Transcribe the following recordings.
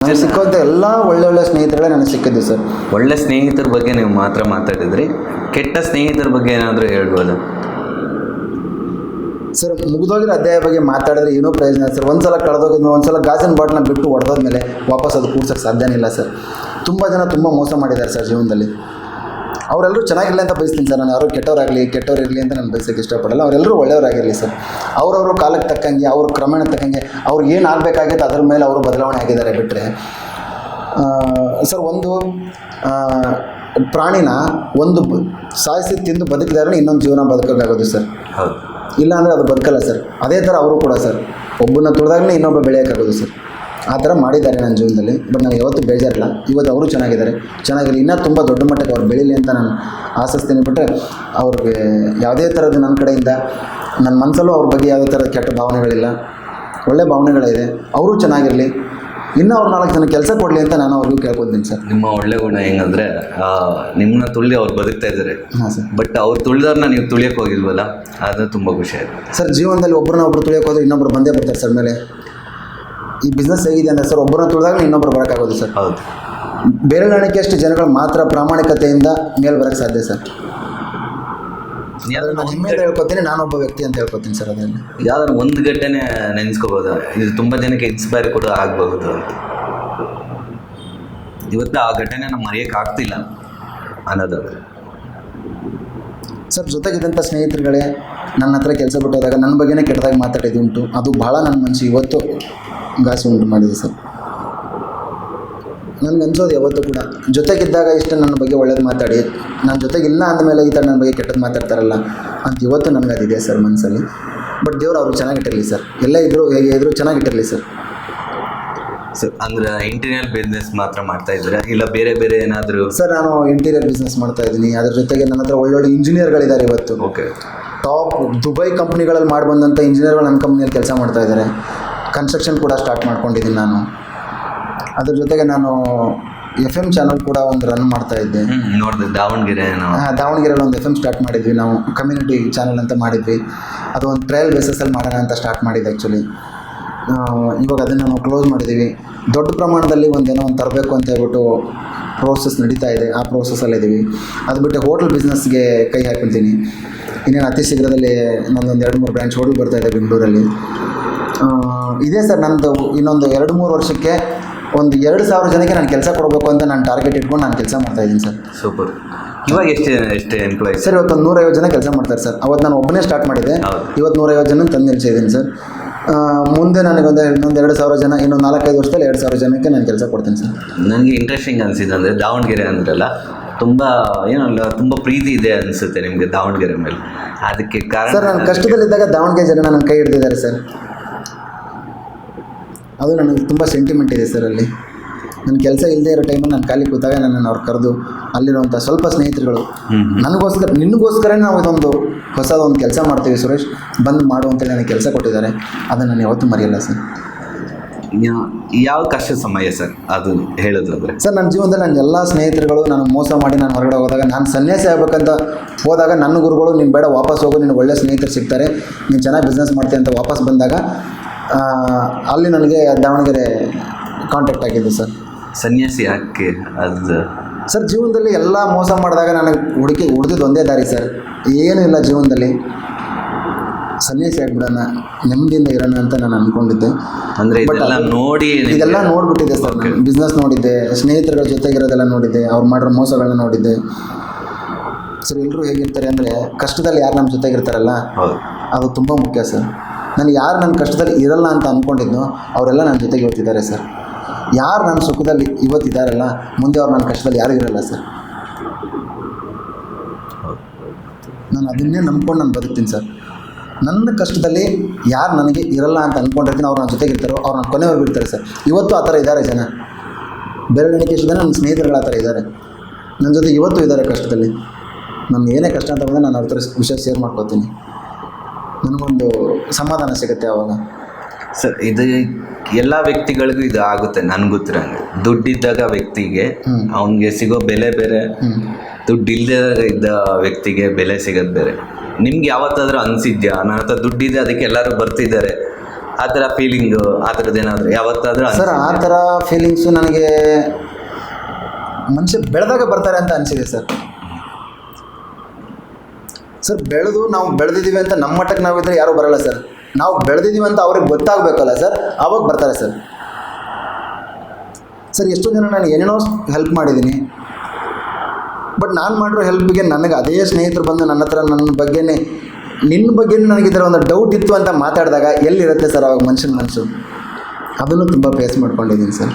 ನನಗೆ ಸಿಕ್ಕಂಥ ಎಲ್ಲ ಒಳ್ಳೆ ಸ್ನೇಹಿತರುಗಳೇ ನನಗೆ ಸಿಕ್ಕಿದ್ದು ಸರ್. ಒಳ್ಳೆ ಸ್ನೇಹಿತರ ಬಗ್ಗೆ ನೀವು ಮಾತ್ರ ಮಾತಾಡಿದ್ರಿ, ಕೆಟ್ಟ ಸ್ನೇಹಿತರ ಬಗ್ಗೆ ಏನಾದರೂ ಹೇಳ್ಬೋದಾ ಸರ್? ಮುಗಿದೋಗಿರೋ ಅಧ್ಯಾಯ ಬಗ್ಗೆ ಮಾತಾಡಿದ್ರೆ ಏನೂ ಪ್ರಯೋಜನ ಸರ್. ಒಂದ್ಸಲ ಕಳೆದೋಗಿದ್ಮೇಲೆ, ಒಂದ್ಸಲ ಗಾಜಿನ ಬಾಟ್ನ ಬಿಟ್ಟು ಹೊಡೆದೋದ್ಮೇಲೆ ವಾಪಸ್ ಅದು ಕೂಡ್ಸೋಕ್ಕೆ ಸಾಧ್ಯನೇ ಇಲ್ಲ ಸರ್. ತುಂಬ ಜನ ತುಂಬ ಮೋಸ ಮಾಡಿದ್ದಾರೆ ಸರ್ ಜೀವನದಲ್ಲಿ. ಅವರೆಲ್ಲರೂ ಚೆನ್ನಾಗಿರಲಿ ಅಂತ ಬಯಸ್ತೀನಿ ಸರ್. ನಾನು ಯಾರು ಕೆಟ್ಟವರಿರಲಿ ಅಂತ ನಾನು ಬಯಸೋಕ್ಕೆ ಇಷ್ಟಪಡಲ್ಲ. ಅವರೆಲ್ಲರೂ ಒಳ್ಳೆಯವರಾಗಿರಲಿ ಸರ್. ಅವ್ರವ್ರ ಕಾಲಕ್ಕೆ ತಕ್ಕಂಗೆ, ಅವ್ರ ಕ್ರಮೇಣ ತಕ್ಕಂಗೆ ಅವ್ರಿಗೆ ಏನು ಆಗಬೇಕಾಗಿತ್ತು ಅದ್ರ ಮೇಲೆ ಅವರು ಬದಲಾವಣೆ ಆಗಿದ್ದಾರೆ ಬಿಟ್ಟರೆ ಸರ್. ಒಂದು ಪ್ರಾಣಿನ ಒಂದು ಸಾಯಿಸಿ ತಿಂದು ಬದುಕಿದಾರೆ ಇನ್ನೊಂದು ಜೀವನ ಬದುಕೋಕ್ಕಾಗೋದು ಸರ್. ಹೌದು. ಇಲ್ಲ ಅಂದರೆ ಅದು ಬದುಕಲ್ಲ ಸರ್. ಅದೇ ಥರ ಅವರು ಕೂಡ ಸರ್, ಒಬ್ಬನ ತುಳಿದಾಗಲೇ ಇನ್ನೊಬ್ಬ ಬೆಳೆಯೋಕ್ಕಾಗೋದು ಸರ್. ಆ ಥರ ಮಾಡಿದ್ದಾರೆ ನನ್ನ ಜೀವನದಲ್ಲಿ. ಬಟ್ ನಾನು ಯಾವತ್ತೂ ಬೇಜಾರಿಲ್ಲ. ಇವತ್ತು ಅವರು ಚೆನ್ನಾಗಿರಲಿ, ಇನ್ನೂ ತುಂಬ ದೊಡ್ಡ ಮಟ್ಟಕ್ಕೆ ಅವ್ರು ಬೆಳೀಲಿ ಅಂತ ನಾನು ಆಶಿಸ್ತೀನಿ. ಬಿಟ್ಟರೆ ಅವ್ರಿಗೆ ಯಾವುದೇ ಥರದ್ದು ನನ್ನ ಕಡೆಯಿಂದ ನನ್ನ ಮನಸ್ಸಲ್ಲೂ ಅವ್ರ ಬಗ್ಗೆ ಯಾವುದೇ ಥರದ ಕೆಟ್ಟ ಭಾವನೆಗಳಿಲ್ಲ, ಒಳ್ಳೆ ಭಾವನೆಗಳಿದೆ. ಅವರು ಚೆನ್ನಾಗಿರಲಿ, ಇನ್ನೂ ಅವ್ರು 4 ಜನ ಕೆಲಸ ಕೊಡಲಿ ಅಂತ ನಾನು ಅವ್ರಿಗೂ ಕೇಳ್ಕೊತೀನಿ ಸರ್. ನಿಮ್ಮ ಒಳ್ಳೆ ಗುಣ ಹೆಂಗಂದರೆ ನಿಮ್ಮನ್ನ ತುಳಿದು ಅವ್ರು ಬದುಕ್ತಾ ಇದ್ದಾರೆ. ಹಾಂ ಸರ್. ಬಟ್ ಅವ್ರು ತುಳಿದವ್ರನ್ನ ನೀವು ತುಳಿಯೋಕೆ ಹೋಗಿಲ್ವಲ್ಲ, ಅದು ತುಂಬ ಖುಷಿ ಆಯಿತು ಸರ್. ಜೀವನದಲ್ಲಿ ಒಬ್ಬರು ತುಳಿಯೋಕೆ ಹೋದ್ರೆ ಇನ್ನೊಬ್ಬರು ಬಂದೇ ಬರ್ತಾರೆ ಸರ್ ಮೇಲೆ. ಈ ಬಿಸ್ನೆಸ್ ಹೇಗಿದೆ ಅಂದರೆ ಸರ್, ಒಬ್ಬರನ್ನ ತುಳಿದಾಗ ಇನ್ನೊಬ್ಬರು ಬರೋಕ್ಕಾಗೋದು ಸರ್. ಹೌದು. ಬೆರಳಿಕೆಯಷ್ಟು ಜನಗಳು ಮಾತ್ರ ಪ್ರಾಮಾಣಿಕತೆಯಿಂದ ಮೇಲೆ ಬರೋಕ್ಕೆ ಸಾಧ್ಯ ಸರ್. ನಾನು ಹೆಮ್ಮೆಯಿಂದ ಹೇಳ್ಕೊತೀನಿ, ನಾನೊಬ್ಬ ವ್ಯಕ್ತಿ ಅಂತ ಹೇಳ್ಕೊತೀನಿ ಸರ್. ಅದರಲ್ಲಿ ಯಾವ್ದಾದ್ರು ಒಂದು ಘಟನೆ ನೆನೆಸ್ಕೋಬೋದು, ಇದು ತುಂಬ ಜನಕ್ಕೆ ಇನ್ಸ್ಪೈರ್ ಕೂಡ ಆಗಬಹುದು ಅಂತ. ಇವತ್ತು ಆ ಘಟನೆ ನಾವು ಮರೆಯೋಕೆ ಆಗ್ತಿಲ್ಲ ಅನ್ನೋದಾದ್ರೆ ಸರ್, ಜೊತೆಗಿದ್ದಂಥ ಸ್ನೇಹಿತರುಗಳೇ ನನ್ನ ಹತ್ರ ಕೆಲಸ ಬಿಟ್ಟು ಹೋದಾಗ ನನ್ನ ಬಗ್ಗೆನೇ ಕೆಟ್ಟದಾಗಿ ಮಾತಾಡಿದ್ದು ಉಂಟು. ಅದು ಭಾಳ ನನ್ನ ಮನಸ್ಸಿಗೆ ಇವತ್ತು ಘಾಸಿ ಉಂಟು ಮಾಡಿದೆ ಸರ್. ನನಗೆ ಅನ್ಸೋದು ಯಾವತ್ತೂ ಕೂಡ ಜೊತೆಗಿದ್ದಾಗ ಇಷ್ಟು ನನ್ನ ಬಗ್ಗೆ ಒಳ್ಳೇದು ಮಾತಾಡಿ, ನನ್ನ ಜೊತೆಗಿಲ್ಲ ಅಂದಮೇಲೆ ಈ ಥರ ನನ್ನ ಬಗ್ಗೆ ಕೆಟ್ಟದ್ದು ಮಾತಾಡ್ತಾರಲ್ಲ ಅಂತ ಇವತ್ತು ನನಗೆ ಅದಿದೆ ಸರ್ ಮನಸ್ಸಲ್ಲಿ. ಬಟ್ ದೇವರು ಅವರು ಚೆನ್ನಾಗಿಟ್ಟಿರಲಿ ಸರ್. ಎಲ್ಲೇ ಇದ್ದರೂ ಹೇಗೆ ಇದ್ದರೂ ಚೆನ್ನಾಗಿಟ್ಟಿರಲಿ ಸರ್. ಸರ್, ಅಂದರೆ ಇಂಟೀರಿಯರ್ ಬಿಸ್ನೆಸ್ ಮಾತ್ರ ಮಾಡ್ತಾ ಇದ್ದೀರಾ ಇಲ್ಲ ಬೇರೆ ಬೇರೆ ಏನಾದರೂ? ಸರ್, ನಾನು ಇಂಟೀರಿಯರ್ ಬಿಸ್ನೆಸ್ ಮಾಡ್ತಾ ಇದ್ದೀನಿ. ಅದ್ರ ಜೊತೆಗೆ ನನ್ನ ಹತ್ರ ಒಳ್ಳೊಳ್ಳೆ ಇಂಜಿನಿಯರ್ಗಳಿದ್ದಾರೆ ಇವತ್ತು. ಓಕೆ. ಟಾಪ್ ದುಬೈ ಕಂಪ್ನಿಗಳಲ್ಲಿ ಮಾಡಿ ಬಂದಂಥ ಇಂಜಿನಿಯರ್ಗಳು ನನ್ನ ಕಂಪ್ನಿಯಲ್ಲಿ ಕೆಲಸ ಮಾಡ್ತಾ ಇದ್ದಾರೆ. ಕನ್ಸ್ಟ್ರಕ್ಷನ್ ಕೂಡ ಸ್ಟಾರ್ಟ್ ಮಾಡ್ಕೊಂಡಿದ್ದೀನಿ ನಾನು. ಅದ್ರ ಜೊತೆಗೆ ನಾನು FM ಚಾನಲ್ ಕೂಡ ಒಂದು ರನ್ ಮಾಡ್ತಾ ಇದ್ದೆ. ನೋಡಿದೆ ದಾವಣಗೆರೆಯಲ್ಲಿ ಒಂದು FM ಸ್ಟಾರ್ಟ್ ಮಾಡಿದ್ವಿ ನಾವು, ಕಮ್ಯುನಿಟಿ ಚಾನಲ್ ಅಂತ ಮಾಡಿದ್ವಿ. ಅದು ಒಂದು ಟ್ರಯಲ್ ಬೇಸಸಲ್ಲಿ ಮಾಡೋಣ ಅಂತ ಸ್ಟಾರ್ಟ್ ಮಾಡಿದ್ದೆ ಆ್ಯಕ್ಚುಲಿ. ಇವಾಗ ಅದನ್ನು ನಾವು ಕ್ಲೋಸ್ ಮಾಡಿದ್ದೀವಿ. ದೊಡ್ಡ ಪ್ರಮಾಣದಲ್ಲಿ ಒಂದೇನೋ ಒಂದು ತರಬೇಕು ಅಂತ ಹೇಳ್ಬಿಟ್ಟು ಪ್ರೋಸೆಸ್ ನಡೀತಾ ಇದೆ. ಆ ಪ್ರೋಸೆಸ್ಸಲ್ಲಿದ್ದೀವಿ. ಅದು ಬಿಟ್ಟು ಹೋಟೆಲ್ ಬಿಸ್ನೆಸ್ಗೆ ಕೈ ಹಾಕ್ಕೊಳ್ತೀನಿ. ಇನ್ನೇನು ಅತಿ ಶೀಘ್ರದಲ್ಲಿ ನನ್ನೊಂದು 2-3 ಬ್ರಾಂಚ್ ಹೋಟೆಲ್ ಬರ್ತಾಯಿದೆ ಬೆಂಗಳೂರಲ್ಲಿ. ಇದೇ ಸರ್ ನಂದು. ಇನ್ನೊಂದು 2-3 ವರ್ಷಕ್ಕೆ ಒಂದು 2,000 ಜನಕ್ಕೆ ನಾನು ಕೆಲಸ ಕೊಡಬೇಕು ಅಂತ ನಾನು ಟಾರ್ಗೆಟ್ ಇಟ್ಕೊಂಡು ನಾನು ಕೆಲಸ ಮಾಡ್ತಾಯಿದ್ದೀನಿ ಸರ್. ಸೂಪರ್. ಇವಾಗ ಎಷ್ಟು ಎಂಪ್ಲಾಯೀಸ್ ಸರ್? ಇವತ್ತು 150 ಜನ ಕೆಲಸ ಮಾಡ್ತಾರೆ ಸರ್. ಅವತ್ತು ನಾನು ಒಬ್ಬನೇ ಸ್ಟಾರ್ಟ್ ಮಾಡಿದ್ದೆ. ಇವತ್ತು 150 ಜನ ತಂದು ನಿಲ್ಸಿದ್ದೀನಿ ಸರ್. ಮುಂದೆ ನನಗೊಂದು ಇನ್ನೊಂದು 2,000 ಜನ, ಇನ್ನೊಂದು 4-5 ವರ್ಷದಲ್ಲಿ 2,000 ಜನಕ್ಕೆ ನಾನು ಕೆಲಸ ಕೊಡ್ತೀನಿ ಸರ್. ನನಗೆ ಇಂಟ್ರೆಸ್ಟಿಂಗ್ ಅನಿಸಿದೆ ಅಂದರೆ ದಾವಣಗೆರೆ ಅಂದ್ರಲ್ಲ, ತುಂಬ ಏನಲ್ಲ ತುಂಬ ಪ್ರೀತಿ ಇದೆ ಅನಿಸುತ್ತೆ ನಿಮಗೆ ದಾವಣಗೆರೆ ಮೇಲೆ. ಅದಕ್ಕೆ ಕಾರಣ ಸರ್, ನಾನು ಕಷ್ಟದಲ್ಲಿದ್ದಾಗ ದಾವಣಗೆರೆ ಜನ ನನ್ನ ಕೈ ಹಿಡಿದಿದ್ದಾರೆ ಸರ್. ಅದು ನನಗೆ ತುಂಬ ಸೆಂಟಿಮೆಂಟ್ ಇದೆ ಸರ್. ಅಲ್ಲಿ ನನ್ನ ಕೆಲಸ ಇಲ್ಲದೆ ಇರೋ ಟೈಮಲ್ಲಿ ನಾನು ಖಾಲಿ ಕೂತಾಗ ನನ್ನನ್ನು ಅವ್ರು ಕರೆದು ಅಲ್ಲಿರುವಂಥ ಸ್ವಲ್ಪ ಸ್ನೇಹಿತರುಗಳು ನಿನಗೋಸ್ಕರನೇ ನಾವು ಇದೊಂದು ಹೊಸದೊಂದು ಕೆಲಸ ಮಾಡ್ತೀವಿ ಸುರೇಶ್, ಬಂದು ಮಾಡು ಅಂತೇಳಿ ನನಗೆ ಕೆಲಸ ಕೊಟ್ಟಿದ್ದಾರೆ. ಅದನ್ನು ನಾನು ಯಾವತ್ತೂ ಮರೆಯಲ್ಲ ಸರ್. ಯಾವ ಕಷ್ಟ ಸಮಯ ಸರ್ ಅದು ಹೇಳೋದಾದ್ರೆ? ಸರ್, ನನ್ನ ಜೀವನದಲ್ಲಿ ನನ್ನ ಎಲ್ಲ ಸ್ನೇಹಿತರುಗಳು ನಾನು ಮೋಸ ಮಾಡಿ ನಾನು ಹೊರಗಡೆ ಹೋದಾಗ, ನಾನು ಸನ್ಯಾಸಿ ಆಗಬೇಕಂತ ಹೋದಾಗ ನನ್ನ ಗುರುಗಳು ನೀನು ಬೇಡ ವಾಪಸ್ ಹೋಗು, ನಿನಗೆ ಒಳ್ಳೆ ಸ್ನೇಹಿತರು ಸಿಗ್ತಾರೆ, ನೀನು ಚೆನ್ನಾಗಿ ಬಿಸ್ನೆಸ್ ಮಾಡ್ತೀನಿ ಅಂತ ವಾಪಸ್ ಬಂದಾಗ ಅಲ್ಲಿ ನನಗೆ ದಾವಣಗೆರೆ ಕಾಂಟ್ಯಾಕ್ಟ್ ಆಗಿದ್ದು ಸರ್. ಸನ್ಯಾಸಿ ಯಾಕೆ ಅದು? ಸರ್, ಜೀವನದಲ್ಲಿ ಎಲ್ಲ ಮೋಸ ಮಾಡಿದಾಗ ನನಗೆ ಹುಡುಕಿದ್ದು ಒಂದೇ ದಾರಿ ಸರ್. ಏನೂ ಇಲ್ಲ ಜೀವನದಲ್ಲಿ, ಸನ್ಯಾಸಿ ಆಗ್ಬಿಡೋಣ, ನೆಮ್ಮದಿಯಿಂದ ಇರೋಣ ಅಂತ ನಾನು ಅಂದ್ಕೊಂಡಿದ್ದೆ. ಅಂದರೆ ಇದೆಲ್ಲ ನೋಡಿಬಿಟ್ಟಿದ್ದೆ ಸರ್. ಬಿಸ್ನೆಸ್ ನೋಡಿದ್ದೆ, ಸ್ನೇಹಿತರುಗಳ ಜೊತೆಗಿರೋದೆಲ್ಲ ನೋಡಿದ್ದೆ, ಅವ್ರು ಮಾಡಿರೋ ಮೋಸಗಳನ್ನ ನೋಡಿದ್ದೆ ಸರ್. ಎಲ್ಲರೂ ಹೇಗಿರ್ತಾರೆ ಅಂದರೆ, ಕಷ್ಟದಲ್ಲಿ ಯಾರು ನಮ್ಮ ಜೊತೆಗಿರ್ತಾರಲ್ಲ ಅದು ತುಂಬ ಮುಖ್ಯ ಸರ್. ನಾನು ಯಾರು ನನ್ನ ಕಷ್ಟದಲ್ಲಿ ಇರಲ್ಲ ಅಂತ ಅಂದ್ಕೊಂಡಿದ್ನೋ ಅವರೆಲ್ಲ ನನ್ನ ಜೊತೆಗೆ ಇವತ್ತಿದ್ದಾರೆ ಸರ್. ಯಾರು ನನ್ನ ಸುಖದಲ್ಲಿ ಇವತ್ತಿದ್ದಾರಲ್ಲ, ಮುಂದೆ ಅವ್ರು ನನ್ನ ಕಷ್ಟದಲ್ಲಿ ಯಾರೂ ಇರಲ್ಲ ಸರ್. ನಾನು ಅದನ್ನೇ ನಂಬ್ಕೊಂಡು ನಾನು ಬದುಕ್ತೀನಿ ಸರ್. ನನ್ನ ಕಷ್ಟದಲ್ಲಿ ಯಾರು ನನಗೆ ಇರಲ್ಲ ಅಂತ ಅಂದ್ಕೊಂಡಿರ್ತೀನಿ, ಅವ್ರು ನನ್ನ ಜೊತೆಗಿರ್ತಾರೋ ಅವ್ರು ನನ್ನ ಕೊನೆವರೆಗೂ ಇರ್ತಾರೆ ಸರ್. ಇವತ್ತು ಆ ಥರ ಇದ್ದಾರೆ ಜನ. ಬೆರಳೆಣಿಕೆಷ್ಟು ಜನ ನನ್ನ ಸ್ನೇಹಿತರುಗಳು ಆ ಥರ ಇದ್ದಾರೆ, ನನ್ನ ಜೊತೆ ಇವತ್ತು ಇದ್ದಾರೆ ಕಷ್ಟದಲ್ಲಿ. ನಮ್ಗೆ ಏನೇ ಕಷ್ಟ ಅಂತ ಬಂದರೆ ನಾನು ಅವ್ರ ಥರ ವಿಷಯ ಶೇರ್ ಮಾಡ್ಕೊತೀನಿ. ನನಗೊಂದು ಸಮಾಧಾನ ಸಿಗುತ್ತೆ ಆವಾಗ ಸರ್. ಇದು ಎಲ್ಲ ವ್ಯಕ್ತಿಗಳಿಗೂ ಇದು ಆಗುತ್ತೆ ನನಗೆ ಗೊತ್ತಿರೋಂಗೆ. ದುಡ್ಡಿದ್ದಾಗ ವ್ಯಕ್ತಿಗೆ ಅವನಿಗೆ ಸಿಗೋ ಬೆಲೆ ಬೇರೆ, ದುಡ್ಡು ಇಲ್ಲದೆ ಇದ್ದ ವ್ಯಕ್ತಿಗೆ ಬೆಲೆ ಸಿಗೋದು ಬೇರೆ. ನಿಮ್ಗೆ ಯಾವತ್ತಾದ್ರೂ ಅನಿಸಿದ್ಯಾ, ನನ್ನ ಹತ್ರ ದುಡ್ಡಿದೆ ಅದಕ್ಕೆ ಎಲ್ಲರೂ ಬರ್ತಿದ್ದಾರೆ, ಆ ಥರ ಫೀಲಿಂಗು ಆ ಥರದ್ದು ಏನಾದರೂ ಯಾವತ್ತಾದರೂ ಸರ್ ಆ ಥರ ಫೀಲಿಂಗ್ಸು ನನಗೆ ಮನುಷ್ಯ ಬೆಳೆದಾಗ ಬರ್ತಾರೆ ಅಂತ ಅನಿಸಿದೆ ಸರ್. ಸರ್ ಬೆಳೆದು ನಾವು ಬೆಳೆದಿದ್ದೀವಿ ಅಂತ ನಮ್ಮ ಮಟ್ಟಕ್ಕೆ ನಾವಿದ್ರೆ ಯಾರೂ ಬರಲ್ಲ ಸರ್. ನಾವು ಬೆಳೆದಿದ್ದೀವಿ ಅಂತ ಅವ್ರಿಗೆ ಗೊತ್ತಾಗಬೇಕಲ್ಲ ಸರ್, ಆವಾಗ ಬರ್ತಾರೆ ಸರ್. ಸರ್ ಎಷ್ಟೋ ಜನ ನಾನು ಏನೇನೋ ಹೆಲ್ಪ್ ಮಾಡಿದ್ದೀನಿ, ಬಟ್ ನಾನು ಮಾಡಿರೋ ಹೆಲ್ಪಿಗೆ ನನಗೆ ಅದೇ ಸ್ನೇಹಿತರು ಬಂದು ನನ್ನ ಹತ್ರ ನನ್ನ ಬಗ್ಗೆನೇ ನಿನ್ನ ಬಗ್ಗೆ ನನಗಿದ್ರೆ ಒಂದು ಡೌಟ್ ಇತ್ತು ಅಂತ ಮಾತಾಡಿದಾಗ ಎಲ್ಲಿರುತ್ತೆ ಸರ್ ಅವಾಗ ಮನುಷ್ಯನ ಮನಸ್ಸು. ಅದನ್ನು ತುಂಬ ಫೇಸ್ ಮಾಡ್ಕೊಂಡಿದ್ದೀನಿ ಸರ್.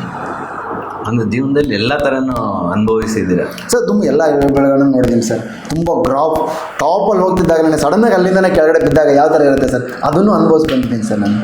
ಒಂದು ಜೀವನದಲ್ಲಿ ಎಲ್ಲ ಥರನೂ ಅನುಭವಿಸಿದ್ದೀರ ಸರ್. ತುಂಬ ಎಲ್ಲ ಬೆಳೆಗಳನ್ನು ನೋಡಿದ್ದೀನಿ ಸರ್. ತುಂಬ ಟಾಪಲ್ಲಿ ಹೋಗ್ತಿದ್ದಾಗ ನನಗೆ ಸಡನ್ನಾಗಿ ಅಲ್ಲಿಂದನೇ ಕೆಳಗಡೆ ಬಿದ್ದಾಗ ಯಾವ ಥರ ಇರುತ್ತೆ ಸರ್, ಅದನ್ನು ಅನುಭವಿಸಿ ಬಂದಿದ್ದೀನಿ ಸರ್ ನಾನು.